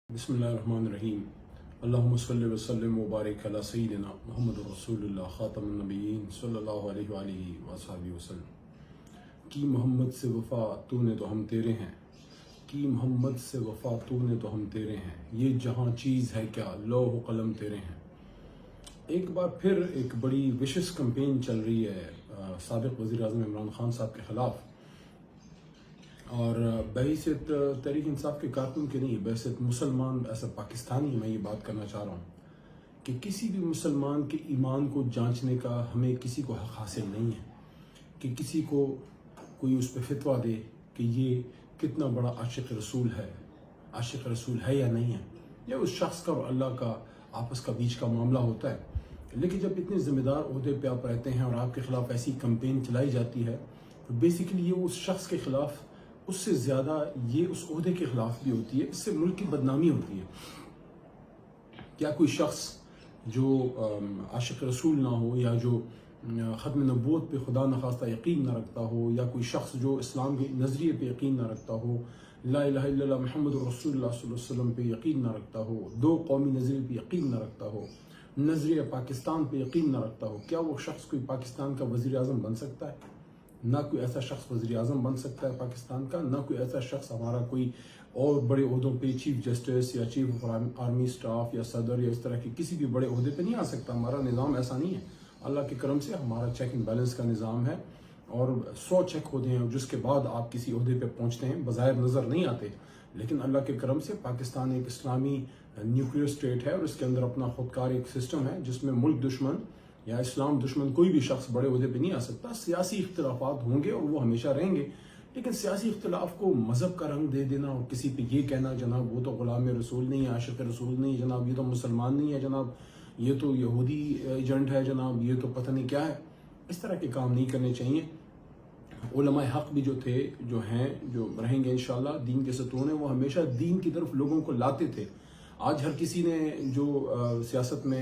بسم اللہ الرحمن الرحیم اللہم صلی وسلم وبارک علی سیدنا محمد رسول اللہ خاتم النبیین صلی اللہ علیہ وآلہ وصحبہ وسلم۔ کی محمد سے وفا تو نے تو ہم تیرے ہیں، کی محمد سے وفا تو نے تو ہم تیرے ہیں، یہ جہاں چیز ہے کیا لوح و قلم تیرے ہیں۔ ایک بار پھر ایک بڑی وشس کمپین چل رہی ہے سابق وزیر اعظم عمران خان صاحب کے خلاف، اور بحیثیت تحریک انصاف کے کارکن کے نہیں، بحیثیت مسلمان ایسا پاکستانی میں یہ بات کرنا چاہ رہا ہوں کہ کسی بھی مسلمان کے ایمان کو جانچنے کا ہمیں کسی کو حق حاصل نہیں ہے کہ کسی کو کوئی اس پہ فتویٰ دے کہ یہ کتنا بڑا عاشق رسول ہے یا نہیں ہے، یا اس شخص کا اور اللہ کا آپس کا بیچ کا معاملہ ہوتا ہے۔ لیکن جب اتنے ذمہ دار عہدے پہ آپ رہتے ہیں اور آپ کے خلاف ایسی کمپین چلائی جاتی ہے تو بیسیکلی یہ اس شخص کے خلاف، اس سے زیادہ یہ اس عہدے کے خلاف بھی ہوتی ہے، اس سے ملک کی بدنامی ہوتی ہے۔ کیا کوئی شخص جو عاشق رسول نہ ہو، یا جو ختم نبوت پہ خدا نخواستہ یقین نہ رکھتا ہو، یا کوئی شخص جو اسلام کے نظریے پہ یقین نہ رکھتا ہو، لا الہ الا اللہ محمد رسول اللہ صلی اللہ علیہ وسلم پہ یقین نہ رکھتا ہو، دو قومی نظریے پہ یقین نہ رکھتا ہو، نظریہ پاکستان پہ یقین نہ رکھتا ہو، کیا وہ شخص کوئی پاکستان کا وزیر اعظم بن سکتا ہے؟ نہ کوئی ایسا شخص وزیر اعظم بن سکتا ہے پاکستان کا، نہ کوئی ایسا شخص ہمارا کوئی اور بڑے عہدوں پہ چیف جسٹس یا چیف آف آرمی سٹاف یا صدر یا اس طرح کے کسی بھی بڑے عہدے پہ نہیں آ سکتا۔ ہمارا نظام ایسا نہیں ہے، اللہ کے کرم سے ہمارا چیک اینڈ بیلنس کا نظام ہے، اور 100 چیک ہوتے ہیں جس کے بعد آپ کسی عہدے پہ پہنچتے ہیں، بظاہر نظر نہیں آتے، لیکن اللہ کے کرم سے پاکستان ایک اسلامی نیوکلیئر اسٹیٹ ہے، اور اس کے اندر اپنا خودکار ایک سسٹم ہے جس میں ملک دشمن یا اسلام دشمن کوئی بھی شخص بڑے عہدے پہ نہیں آ سکتا۔ سیاسی اختلافات ہوں گے اور وہ ہمیشہ رہیں گے، لیکن سیاسی اختلاف کو مذہب کا رنگ دے دینا اور کسی پہ یہ کہنا جناب وہ تو غلام رسول نہیں ہے، عاشق رسول نہیں ہے جناب، یہ تو مسلمان نہیں ہے جناب، یہ تو یہودی ایجنٹ ہے جناب، یہ تو پتہ نہیں کیا ہے، اس طرح کے کام نہیں کرنے چاہیے۔ علماء حق بھی جو تھے، جو ہیں، جو رہیں گے انشاءاللہ، دین کے ستون ہیں، وہ ہمیشہ دین کی طرف لوگوں کو لاتے تھے۔ آج ہر کسی نے جو سیاست میں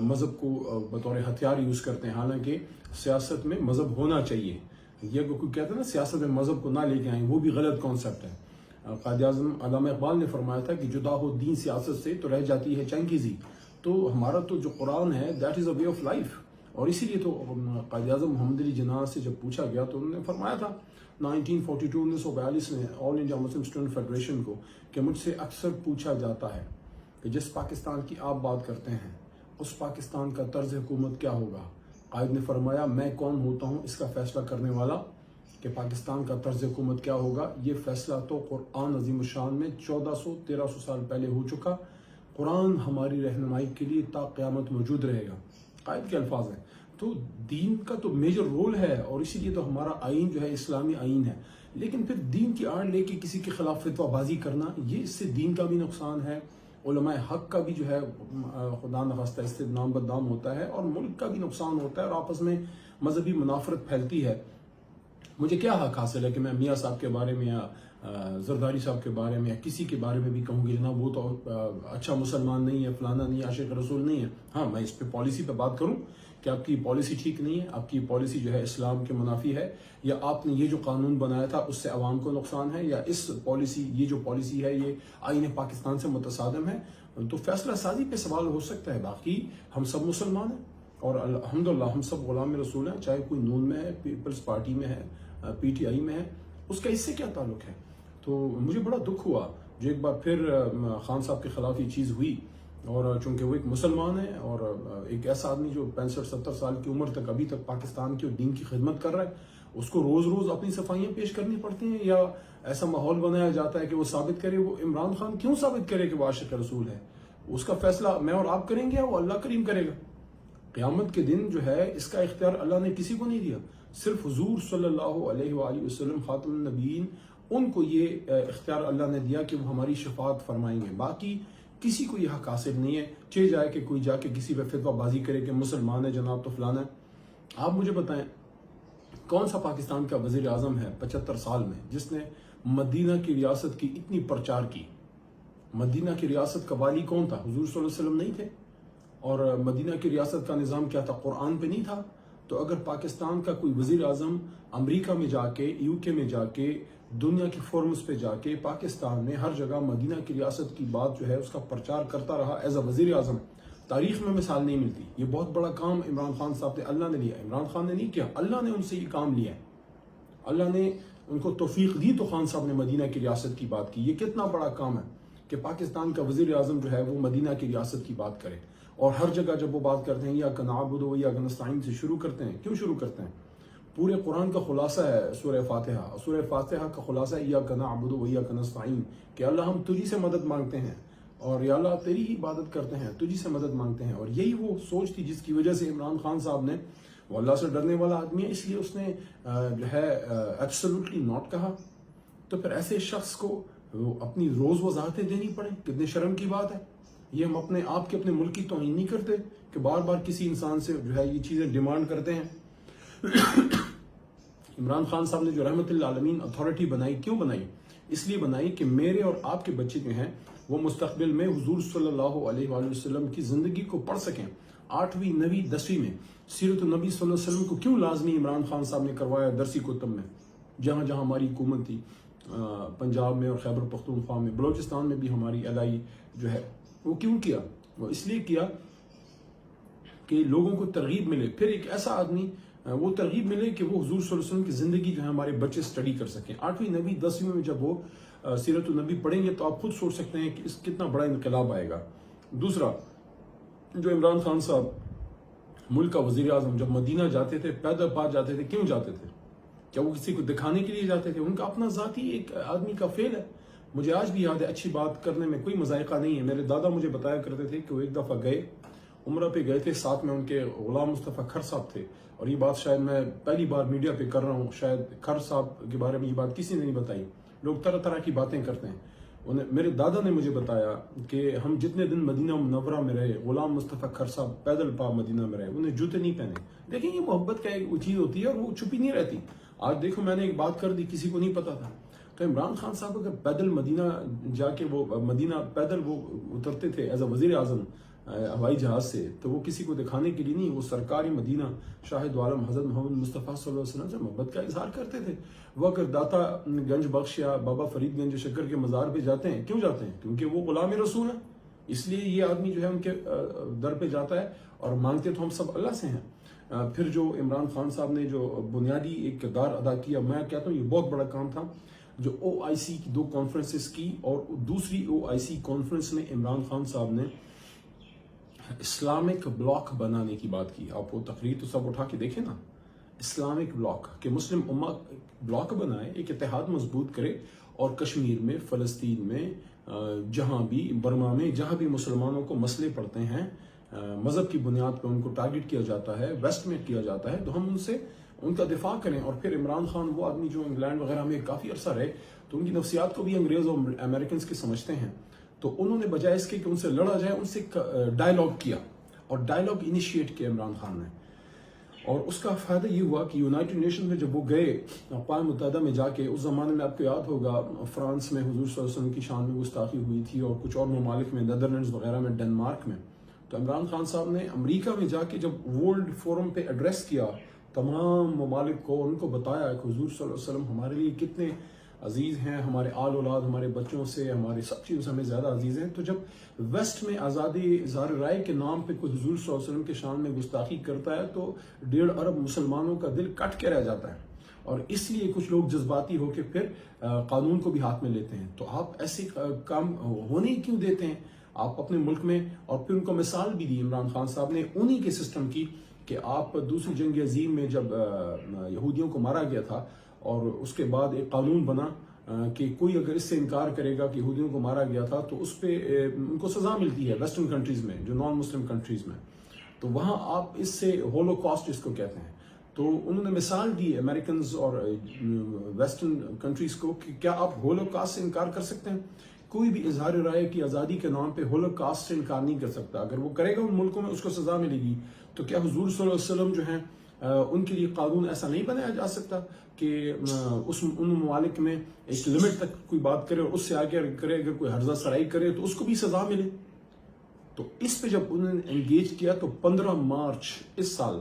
مذہب کو بطور ہتھیار یوز کرتے ہیں، حالانکہ سیاست میں مذہب ہونا چاہیے۔ یہ کوئی کہتا ہے نا سیاست میں مذہب کو نہ لے کے آئیں، وہ بھی غلط کانسیپٹ ہے۔ قائد اعظم علامہ اقبال نے فرمایا تھا کہ جدا ہو دین سیاست سے تو رہ جاتی ہے چنگیزی۔ تو ہمارا تو جو قرآن ہے that is a way of life, اور اسی لیے تو قائد اعظم محمد علی جناح سے جب پوچھا گیا تو انہوں نے فرمایا تھا 1942 میں آل انڈیا مسلم اسٹوڈنٹ فیڈریشن کو کہ مجھ سے اکثر پوچھا جاتا ہے کہ جس پاکستان کی آپ بات کرتے ہیں اس پاکستان کا طرز حکومت کیا ہوگا۔ قائد نے فرمایا میں کون ہوتا ہوں اس کا فیصلہ کرنے والا کہ پاکستان کا طرز حکومت کیا ہوگا؟ یہ فیصلہ تو قرآن عظیم الشان میں 1400-1300 سال پہلے ہو چکا۔ قرآن ہماری رہنمائی کے لیے تا قیامت موجود رہے گا، قائد کے الفاظ ہیں۔ تو دین کا تو میجر رول ہے، اور اسی لیے تو ہمارا آئین جو ہے اسلامی آئین ہے، لیکن پھر دین کی آڑ لے کے کسی کے خلاف فتویٰ بازی کرنا، یہ اس سے دین کا بھی نقصان ہے، علماء حق کا بھی جو ہے خدا نخواستہ اس سے نام بدنام ہوتا ہے، اور ملک کا بھی نقصان ہوتا ہے، اور آپس میں مذہبی منافرت پھیلتی ہے۔ مجھے کیا حق حاصل ہے کہ میں میاں صاحب کے بارے میں یا زرداری صاحب کے بارے میں یا کسی کے بارے میں بھی کہوں گی جناب وہ تو اچھا مسلمان نہیں ہے، فلانا نہیں ہے، عاشق رسول نہیں ہے۔ ہاں، میں اس پہ پالیسی پہ بات کروں کہ آپ کی پالیسی ٹھیک نہیں ہے، آپ کی پالیسی جو ہے اسلام کے منافی ہے، یا آپ نے یہ جو قانون بنایا تھا اس سے عوام کو نقصان ہے، یا اس پالیسی، یہ جو پالیسی ہے یہ آئین پاکستان سے متصادم ہے، تو فیصلہ سازی پہ سوال ہو سکتا ہے۔ باقی ہم سب مسلمان ہیں، اور الحمدللہ ہم سب غلام رسول ہیں، چاہے کوئی نون میں ہے، پیپلز پارٹی میں ہے، پی ٹی آئی میں ہے، اس کا اس سے کیا تعلق ہے؟ تو مجھے بڑا دکھ ہوا جو ایک بار پھر خان صاحب کے خلاف یہ چیز ہوئی، اور چونکہ وہ ایک مسلمان ہے اور ایک ایسا آدمی جو 65-70 سال کی عمر تک ابھی تک پاکستان کی اور دین کی خدمت کر رہا ہے، اس کو روز روز اپنی صفائیاں پیش کرنی پڑتی ہیں، یا ایسا ماحول بنایا جاتا ہے کہ وہ ثابت کرے، وہ عمران خان کیوں ثابت کرے کہ وہ عاشق رسول ہے؟ اس کا فیصلہ میں اور آپ کریں گے یا وہ اللہ کریم کرے گا؟ قیامت کے دن جو ہے اس کا اختیار اللہ نے کسی کو نہیں دیا، صرف حضور صلی اللہ علیہ وآلہ وسلم خاتم النبیین، ان کو یہ اختیار اللہ نے دیا کہ وہ ہماری شفاعت فرمائیں گے۔ باقی کسی کو یہ حق حاصل نہیں ہے چہ جائے کہ کوئی جا کے کسی پہ فتویٰ بازی کرے کہ مسلمان ہے جناب تو فلانا ہے۔ آپ مجھے بتائیں کون سا پاکستان کا وزیر اعظم ہے 75 سال میں جس نے مدینہ کی ریاست کی اتنی پرچار کی؟ مدینہ کی ریاست کا والی کون تھا؟ حضور صلی اللہ علیہ وسلم نہیں تھے؟ اور مدینہ کی ریاست کا نظام کیا تھا؟ قرآن پہ نہیں تھا؟ تو اگر پاکستان کا کوئی وزیر اعظم امریکہ میں جا کے، یو کے میں جا کے دنیا کے فورمز پہ جا کے پاکستان میں ہر جگہ مدینہ کی ریاست کی بات جو ہے اس کا پرچار کرتا رہا ایز اے وزیر اعظم. تاریخ میں مثال نہیں ملتی. یہ بہت بڑا کام عمران خان صاحب نے اللہ نے لیا. عمران خان نے نہیں کیا, اللہ نے ان سے یہ کام لیا. اللہ نے ان کو توفیق دی تو خان صاحب نے مدینہ کی ریاست کی بات کی. یہ کتنا بڑا کام ہے کہ پاکستان کا وزیر اعظم جو ہے وہ مدینہ کی ریاست کی بات کرے. اور ہر جگہ جب وہ بات کرتے ہیں یا نعبد و یا نستعین سے شروع کرتے ہیں. کیوں شروع کرتے ہیں؟ پورے قرآن کا خلاصہ ہے سورہ فاتحہ. سورہ فاتحہ کا خلاصہ ہے یا نعبد و یا نستعین, کہ اللہ ہم تجھی سے مدد مانگتے ہیں اور یا اللہ تیری ہی عبادت کرتے ہیں, تجھی سے مدد مانگتے ہیں. اور یہی وہ سوچ تھی جس کی وجہ سے عمران خان صاحب نے, وہ اللہ سے ڈرنے والا آدمی ہے اس لیے اس نے جو ہے ایبسولوٹلی ناٹ کہا. تو پھر ایسے شخص کو اپنی روز وضاحتیں دینی پڑیں, کتنے شرم کی بات ہے. یہ ہم اپنے آپ کے اپنے ملک کی توہین نہیں کرتے کہ بار بار کسی انسان سے جو ہے یہ چیزیں ڈیمانڈ کرتے ہیں. عمران خان صاحب نے جو رحمت للعالمین اتھارٹی بنائی, کیوں بنائی؟ اس لیے بنائی کہ میرے اور آپ کے بچے جو ہیں وہ مستقبل میں حضور صلی اللہ علیہ وآلہ وسلم کی زندگی کو پڑھ سکیں. 8ویں 9ویں 10ویں میں سیرت النبی صلی اللہ علیہ وسلم کو کیوں لازمی عمران خان صاحب نے کروایا درسی کتب میں, جہاں جہاں ہماری حکومت تھی, پنجاب میں اور خیبر پختونخوا میں, بلوچستان میں بھی ہماری الائی جو ہے وہ کیوں کیا؟ وہ اس لیے کیا کہ لوگوں کو ترغیب ملے. پھر ایک ایسا آدمی وہ ترغیب ملے کہ وہ حضور صلی اللہ علیہ وسلم کی زندگی جو ہے ہمارے بچے سٹڈی کر سکیں. 8ویں 9ویں 10ویں میں جب وہ سیرت النبی پڑھیں گے تو آپ خود سوچ سکتے ہیں کہ اس کتنا بڑا انقلاب آئے گا. دوسرا, جو عمران خان صاحب ملک کا وزیر اعظم جب مدینہ جاتے تھے, پیدل پاس جاتے تھے, کیوں جاتے تھے؟ کیا وہ کسی کو دکھانے کے لیے جاتے تھے؟ ان کا اپنا ذاتی ایک آدمی کا فعل ہے. مجھے آج بھی یاد ہے, اچھی بات کرنے میں کوئی مذائقہ نہیں ہے. میرے دادا مجھے بتایا کرتے تھے کہ وہ ایک دفعہ گئے, عمرہ پہ گئے تھے, ساتھ میں ان کے غلام مصطفیٰ کھر صاحب تھے. اور یہ بات شاید میں پہلی بار میڈیا پہ کر رہا ہوں, شاید کھر صاحب کے بارے میں یہ بات کسی نے نہیں بتائی. لوگ طرح طرح کی باتیں کرتے ہیں. میرے دادا نے مجھے بتایا کہ ہم جتنے دن مدینہ منورہ میں رہے, غلام مصطفیٰ کھر صاحب پیدل پا مدینہ میں رہے, انہیں جوتے نہیں پہنے. دیکھیں یہ محبت کا ایک چیز ہوتی ہے اور وہ چھپی نہیں رہتی. آج دیکھو میں نے ایک بات کر دی, کسی کو نہیں پتا تھا. تو عمران خان صاحب اگر پیدل مدینہ جا کے وہ مدینہ پیدل وہ اترتے تھے ایز اے وزیر اعظم ہوائی جہاز سے, تو وہ کسی کو دکھانے کے لیے نہیں, وہ سرکاری مدینہ شاہد عالم حضرت محمد مصطفیٰ صلی اللہ علیہ وسلم سے محبت کا اظہار کرتے تھے. وہ اگر داتا گنج بخش یا بابا فرید گنج شکر کے مزار پہ جاتے ہیں, کیوں جاتے ہیں؟ کیونکہ وہ غلام رسول ہیں. اس لیے یہ آدمی جو ہے ان کے در پہ جاتا ہے, اور مانگتے تو ہم سب اللہ سے ہیں. پھر جو عمران خان صاحب نے جو بنیادی ایک کردار ادا کیا, میں کہتا ہوں یہ بہت بڑا کام تھا. جو OIC کی 2 کانفرنسز کی, اور دوسری OIC کانفرنس میں عمران خان صاحب نے اسلامک بلاک بنانے کی بات کی. آپ وہ تقریر تو سب اٹھا کے دیکھیں نا, اسلامک بلاک, کہ مسلم امہ بلاک بنائے, ایک اتحاد مضبوط کرے, اور کشمیر میں, فلسطین میں, جہاں بھی, برما میں, جہاں بھی مسلمانوں کو مسئلے پڑتے ہیں, مذہب کی بنیاد پہ ان کو ٹارگٹ کیا جاتا ہے, ویسٹ میں کیا جاتا ہے, تو ہم ان سے ان کا دفاع کریں. اور پھر عمران خان وہ آدمی جو انگلینڈ وغیرہ میں کافی عرصہ رہے, تو ان کی نفسیات کو بھی انگریز اور امریکنز کے سمجھتے ہیں. تو انہوں نے بجائے اس کے کہ ان سے لڑا جائے, ان سے ڈائلاگ کیا, اور ڈائلاگ انیشیٹ کیا عمران خان نے. اور اس کا فائدہ یہ ہوا کہ یونائٹڈ نیشن میں جب وہ گئے, اقوام متحدہ میں جا کے, اس زمانے میں آپ کو یاد ہوگا فرانس میں حضور صلی اللہ علیہ وسلم کی شان میں گستاخی ہوئی تھی, اور کچھ اور ممالک میں, نیدرلینڈز وغیرہ میں, ڈنمارک میں. تو عمران خان صاحب نے امریکہ میں جا کے جب ورلڈ فورم پہ ایڈریس کیا تمام ممالک کو, ان کو بتایا کہ حضور صلی اللہ علیہ وسلم ہمارے لیے کتنے عزیز ہیں, ہمارے آل اولاد, ہمارے بچوں سے, ہماری سب چیزوں سے ہمیں زیادہ عزیز ہیں. تو جب ویسٹ میں آزادی اظہار رائے کے نام پہ کوئی حضور صلی اللہ علیہ وسلم کے شان میں گستاخی کرتا ہے, تو 1.5 ارب مسلمانوں کا دل کٹ کے رہ جاتا ہے. اور اس لیے کچھ لوگ جذباتی ہو کے پھر قانون کو بھی ہاتھ میں لیتے ہیں. تو آپ ایسے کام ہونے کیوں دیتے ہیں آپ اپنے ملک میں؟ اور پھر ان کو مثال بھی دی عمران خان صاحب نے انہی کے سسٹم کی, کہ آپ دوسری جنگ عظیم میں جب یہودیوں کو مارا گیا تھا, اور اس کے بعد ایک قانون بنا کہ کوئی اگر اس سے انکار کرے گا کہ یہودیوں کو مارا گیا تھا, تو اس پہ ان کو سزا ملتی ہے ویسٹرن کنٹریز میں, جو نان مسلم کنٹریز میں. تو وہاں آپ اس سے ہولوکاسٹ اس کو کہتے ہیں. تو انہوں نے مثال دی امریکنز اور ویسٹرن کنٹریز کو کہ کیا آپ ہولوکاسٹ سے انکار کر سکتے ہیں؟ کوئی بھی اظہار رائے کی آزادی کے نام پہ ہولوکاسٹ سے انکار نہیں کر سکتا. اگر وہ کرے گا ان ملکوں میں اس کو سزا ملے گی. تو کیا حضور صلی اللہ علیہ وسلم جو ہیں ان کے لیے قانون ایسا نہیں بنایا جا سکتا کہ ان ممالک میں ایک لمٹ تک کوئی بات کرے, اور اس سے آگے کرے, اگر کوئی حرزہ سرائی کرے تو اس کو بھی سزا ملے؟ تو اس پہ جب انہوں نے انگیج کیا, تو 15 مارچ اس سال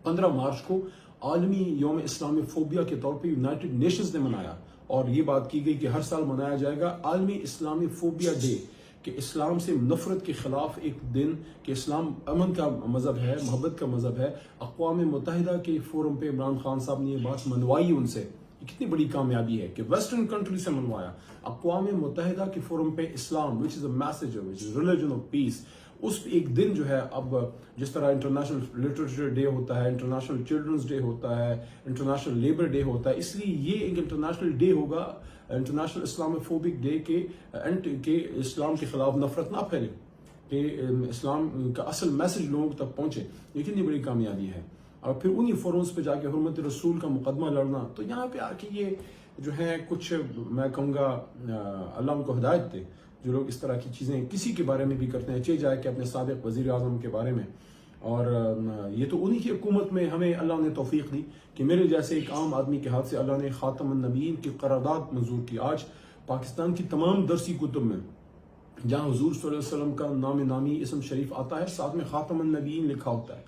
15 مارچ کو عالمی یوم اسلامی فوبیا کے طور پہ یونائٹڈ نیشنز نے منایا. اور یہ بات کی گئی کہ ہر سال منایا جائے گا عالمی اسلامی فوبیا ڈے، کہ اسلام سے نفرت کے خلاف ایک دن، کہ اسلام امن کا مذہب ہے، محبت کا مذہب ہے۔ اقوام متحدہ کے فورم پہ عمران خان صاحب نے یہ بات منوائی ان سے، یہ کتنی بڑی کامیابی ہے کہ ویسٹرن کنٹری سے منوایا۔ اقوام متحدہ کے فورم پہ اسلام which is a message which is religion of peace، اس پہ ایک دن جو ہے، اب جس طرح انٹرنیشنل لٹریچر ڈے ہوتا ہے، انٹرنیشنل چلڈرنس ڈے ہوتا ہے، انٹرنیشنل لیبر ڈے ہوتا ہے، اس لیے یہ ایک انٹرنیشنل ڈے ہوگا، انٹرنیشنل اسلام فوبک ڈے، کہ اسلام کے خلاف نفرت نہ پھیلے، کہ اسلام کا اصل میسج لوگوں تک پہنچے۔ یہ کتنی بڑی کامیابی ہے۔ اور پھر انہی فورمز پہ جا کے حرمت رسول کا مقدمہ لڑنا، تو یہاں پہ آ کے یہ جو ہے کچھ میں کہوں گا اللہ ان کو ہدایت دے، جو لوگ اس طرح کی چیزیں کسی کے بارے میں بھی کرتے ہیں، چاہے جائے کہ اپنے سابق وزیر اعظم کے بارے میں۔ اور یہ تو انہی کی حکومت میں ہمیں اللہ نے توفیق دی کہ میرے جیسے ایک عام آدمی کے ہاتھ سے اللہ نے خاتم النبیین کی قرارداد منظور کی۔ آج پاکستان کی تمام درسی کتب میں جہاں حضور صلی اللہ علیہ وسلم کا نام نامی اسم شریف آتا ہے، ساتھ میں خاتم النبیین لکھا ہوتا ہے۔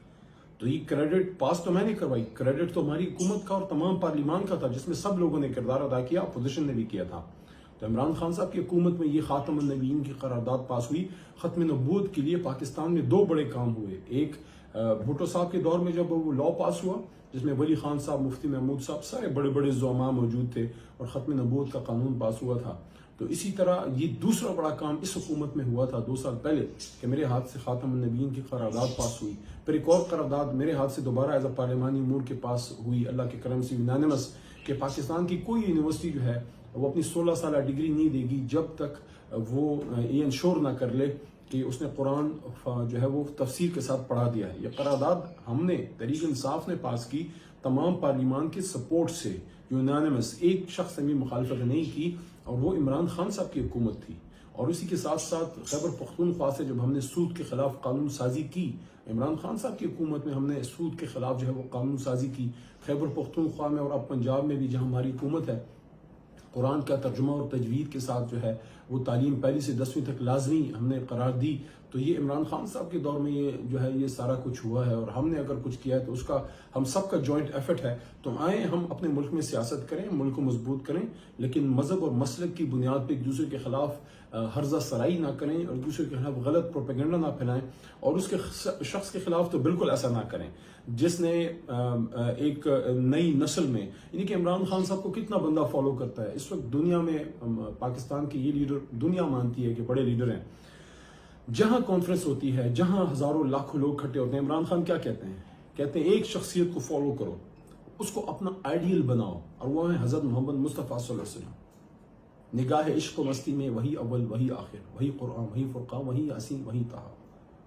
تو یہ کریڈٹ پاس تو میں نے کروائی، کریڈٹ تو ہماری حکومت کا اور تمام پارلیمان کا تھا، جس میں سب لوگوں نے کردار ادا کیا، اپوزیشن نے بھی کیا تھا۔ تو عمران خان صاحب کی حکومت میں یہ خاتم النبیین کی قرارداد پاس ہوئی۔ ختم نبوت کے لیے پاکستان میں دو بڑے کام ہوئے، ایک بھٹو صاحب کے دور میں جب وہ لا پاس ہوا، جس میں ولی خان صاحب، مفتی محمود صاحب، سارے بڑے بڑے زعماء موجود تھے، اور ختم نبوت کا قانون پاس ہوا تھا۔ تو اسی طرح یہ دوسرا بڑا کام اس حکومت میں ہوا تھا 2 سال پہلے، کہ میرے ہاتھ سے خاتم النبیین کی قرارداد پاس ہوئی۔ پھر ایک اور قرارداد میرے ہاتھ سے دوبارہ ایز اے پارلیمانی امور کے پاس ہوئی، اللہ کے کرم سے یونانیمس، کہ پاکستان کی کوئی یونیورسٹی جو ہے وہ اپنی 16 سالہ ڈگری نہیں دے گی جب تک وہ یہ انشور نہ کر لے کہ اس نے قرآن جو ہے وہ تفسیر کے ساتھ پڑھا دیا ہے۔ یہ قرارداد ہم نے، تحریک انصاف نے پاس کی تمام پارلیمان کے سپورٹ سے، یونانیمس، ایک شخص نے بھی مخالفت نہیں کی، اور وہ عمران خان صاحب کی حکومت تھی۔ اور اسی کے ساتھ ساتھ خیبر پختونخوا سے جب ہم نے سود کے خلاف قانون سازی کی، عمران خان صاحب کی حکومت میں ہم نے سود کے خلاف جو ہے وہ قانون سازی کی۔ خیبر پختونخوا میں اور اب پنجاب میں بھی جہاں ہماری حکومت ہے، قرآن کا ترجمہ اور تجوید کے ساتھ جو ہے وہ تعلیم 1 سے 10ویں تک لازمی ہم نے قرار دی۔ تو یہ عمران خان صاحب کے دور میں یہ جو ہے یہ سارا کچھ ہوا ہے، اور ہم نے اگر کچھ کیا ہے تو اس کا ہم سب کا جوائنٹ ایفرٹ ہے۔ تو آئیں ہم اپنے ملک میں سیاست کریں، ملک کو مضبوط کریں، لیکن مذہب اور مسلک کی بنیاد پہ ایک دوسرے کے خلاف ہرزہ سرائی نہ کریں، اور ایک دوسرے کے خلاف غلط پروپیگنڈا نہ پھیلائیں، اور اس کے شخص کے خلاف تو بالکل ایسا نہ کریں جس نے ایک نئی نسل میں، یعنی کہ عمران خان صاحب کو کتنا بندہ فالو کرتا ہے اس وقت دنیا میں، پاکستان کی یہ لیڈر دنیا مانتی ہے کہ بڑے لیڈر ہیں۔ جہاں کانفرنس ہوتی ہے، جہاں ہزاروں لاکھوں لوگ کھٹے ہوتے ہیں، عمران خان کیا کہتے ہیں؟ کہتے ہیں ایک شخصیت کو فالو کرو، اس کو اپنا آئیڈیل بناؤ، اور وہ ہے حضرت محمد مصطفیٰ صلی اللہ علیہ وسلم۔ نگاہ عشق و مستی میں وہی اول وہی آخر، وہی قرآن وہی فرقان وہی یاسین وہی طہا۔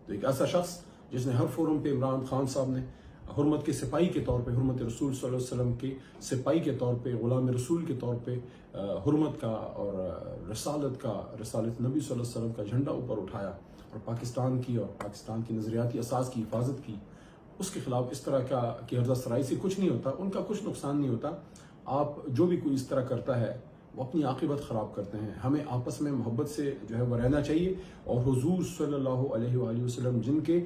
تو ایک ایسا شخص جس نے ہر فورم پہ عمران خان صاحب نے حرمت کے سپاہی کے طور پہ، حرمت رسول صلی اللہ علیہ وسلم کے سپاہی کے طور پہ، غلام رسول کے طور پہ حرمت کا اور رسالت نبی صلی اللہ علیہ وسلم کا جھنڈا اوپر اٹھایا، اور پاکستان کی اور پاکستان کی نظریاتی اساس کی حفاظت کی۔ اس کے خلاف اس طرح کا کہ ہرزہ سرائی سے کچھ نہیں ہوتا، ان کا کچھ نقصان نہیں ہوتا۔ آپ جو بھی کوئی اس طرح کرتا ہے وہ اپنی عاقبت خراب کرتے ہیں۔ ہمیں آپس میں محبت سے جو ہے وہ رہنا چاہیے، اور حضور صلی اللہ علیہ وآلہ وسلم جن کے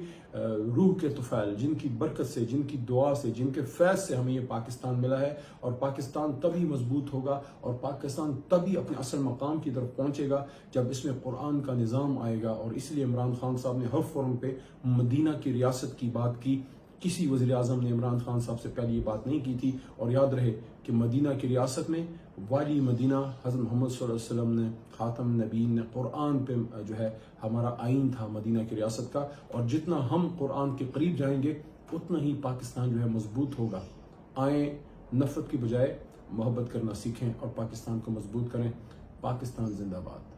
روح کے طفیل، جن کی برکت سے، جن کی دعا سے، جن کے فیض سے ہمیں یہ پاکستان ملا ہے، اور پاکستان تبھی مضبوط ہوگا، اور پاکستان تبھی اپنے اصل مقام کی طرف پہنچے گا جب اس میں قرآن کا نظام آئے گا۔ اور اس لیے عمران خان صاحب نے ہر فورم پہ مدینہ کی ریاست کی بات کی۔ کسی وزیر اعظم نے عمران خان صاحب سے پہلے یہ بات نہیں کی تھی، اور یاد رہے کہ مدینہ کی ریاست میں والی مدینہ حضرت محمد صلی اللہ علیہ وسلم نے، خاتم النبیین نے، قرآن پہ جو ہے ہمارا آئین تھا مدینہ کی ریاست کا، اور جتنا ہم قرآن کے قریب جائیں گے اتنا ہی پاکستان جو ہے مضبوط ہوگا۔ آئیں نفرت کی بجائے محبت کرنا سیکھیں اور پاکستان کو مضبوط کریں۔ پاکستان زندہ باد۔